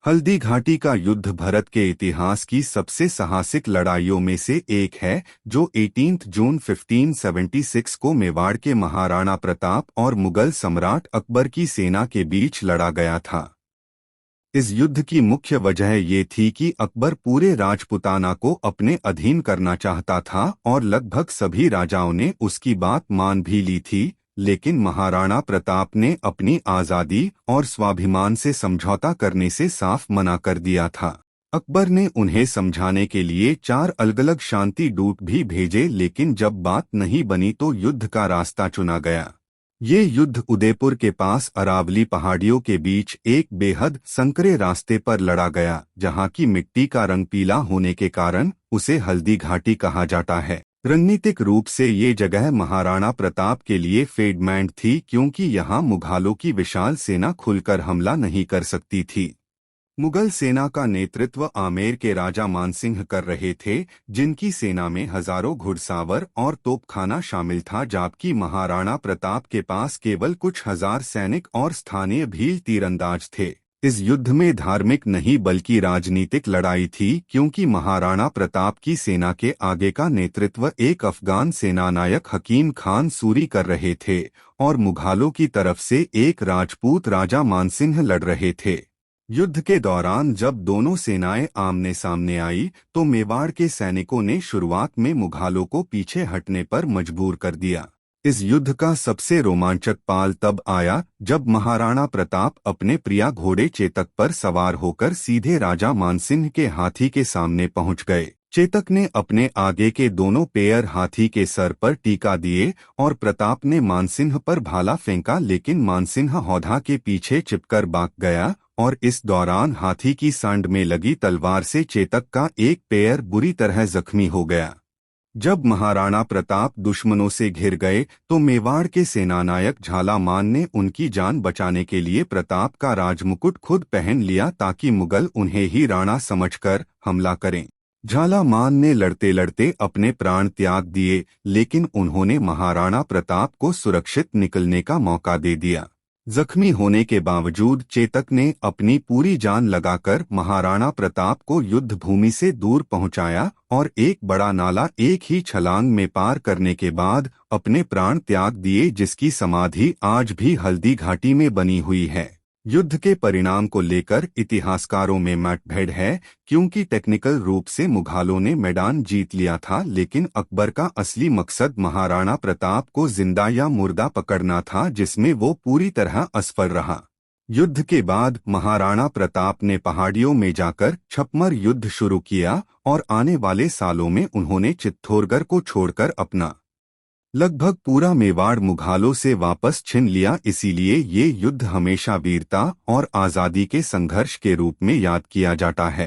हल्दी घाटी का युद्ध भारत के इतिहास की सबसे साहसिक लड़ाइयों में से एक है, जो 18 जून 1576 को मेवाड़ के महाराणा प्रताप और मुगल सम्राट अकबर की सेना के बीच लड़ा गया था। इस युद्ध की मुख्य वजह ये थी कि अकबर पूरे राजपुताना को अपने अधीन करना चाहता था और लगभग सभी राजाओं ने उसकी बात मान भी ली थी, लेकिन महाराणा प्रताप ने अपनी आज़ादी और स्वाभिमान से समझौता करने से साफ मना कर दिया था। अकबर ने उन्हें समझाने के लिए 4 अलग-अलग शांति दूत भी भेजे, लेकिन जब बात नहीं बनी तो युद्ध का रास्ता चुना गया। ये युद्ध उदयपुर के पास अरावली पहाड़ियों के बीच एक बेहद संकरे रास्ते पर लड़ा गया, जहाँ की मिट्टी का रंग पीला होने के कारण उसे हल्दी घाटी कहा जाता है। रणनीतिक रूप से ये जगह महाराणा प्रताप के लिए फेडमैंड थी, क्योंकि यहाँ मुगलों की विशाल सेना खुलकर हमला नहीं कर सकती थी। मुगल सेना का नेतृत्व आमेर के राजा मानसिंह कर रहे थे, जिनकी सेना में हजारों घुड़सवार और तोपखाना शामिल था, जबकि महाराणा प्रताप के पास केवल कुछ हजार सैनिक और स्थानीय भील तीरंदाज थे। इस युद्ध में धार्मिक नहीं बल्कि राजनीतिक लड़ाई थी, क्योंकि महाराणा प्रताप की सेना के आगे का नेतृत्व एक अफगान सेनानायक हकीम खान सूरी कर रहे थे और मुगलों की तरफ से एक राजपूत राजा मानसिंह लड़ रहे थे। युद्ध के दौरान जब दोनों सेनाएं आमने सामने आई तो मेवाड़ के सैनिकों ने शुरुआत में मुगलों को पीछे हटने पर मजबूर कर दिया। इस युद्ध का सबसे रोमांचक पल तब आया जब महाराणा प्रताप अपने प्रिय घोड़े चेतक पर सवार होकर सीधे राजा मानसिंह के हाथी के सामने पहुंच गए। चेतक ने अपने आगे के दोनों पैर हाथी के सर पर टीका दिए और प्रताप ने मानसिंह पर भाला फेंका, लेकिन मानसिंह हौदा के पीछे छिपकर भाग गया और इस दौरान हाथी की सांड में लगी तलवार से चेतक का एक पैर बुरी तरह जख्मी हो गया। जब महाराणा प्रताप दुश्मनों से घिर गए तो मेवाड़ के सेनानायक झालामान ने उनकी जान बचाने के लिए प्रताप का राजमुकुट खुद पहन लिया, ताकि मुगल उन्हें ही राणा समझकर हमला करें। झालामान ने लड़ते लड़ते अपने प्राण त्याग दिए, लेकिन उन्होंने महाराणा प्रताप को सुरक्षित निकलने का मौका दे दिया। जख्मी होने के बावजूद चेतक ने अपनी पूरी जान लगाकर महाराणा प्रताप को युद्ध भूमि से दूर पहुंचाया और एक बड़ा नाला एक ही छलांग में पार करने के बाद अपने प्राण त्याग दिए, जिसकी समाधि आज भी हल्दी घाटी में बनी हुई है। युद्ध के परिणाम को लेकर इतिहासकारों में मतभेद है, क्योंकि टेक्निकल रूप से मुगलों ने मैदान जीत लिया था, लेकिन अकबर का असली मकसद महाराणा प्रताप को जिंदा या मुर्दा पकड़ना था, जिसमें वो पूरी तरह असफल रहा। युद्ध के बाद महाराणा प्रताप ने पहाड़ियों में जाकर छपमर युद्ध शुरू किया और आने वाले सालों में उन्होंने चित्तौड़गढ़ को छोड़कर अपना लगभग पूरा मेवाड़ मुगलों से वापस छीन लिया। इसीलिए ये युद्ध हमेशा वीरता और आज़ादी के संघर्ष के रूप में याद किया जाता है।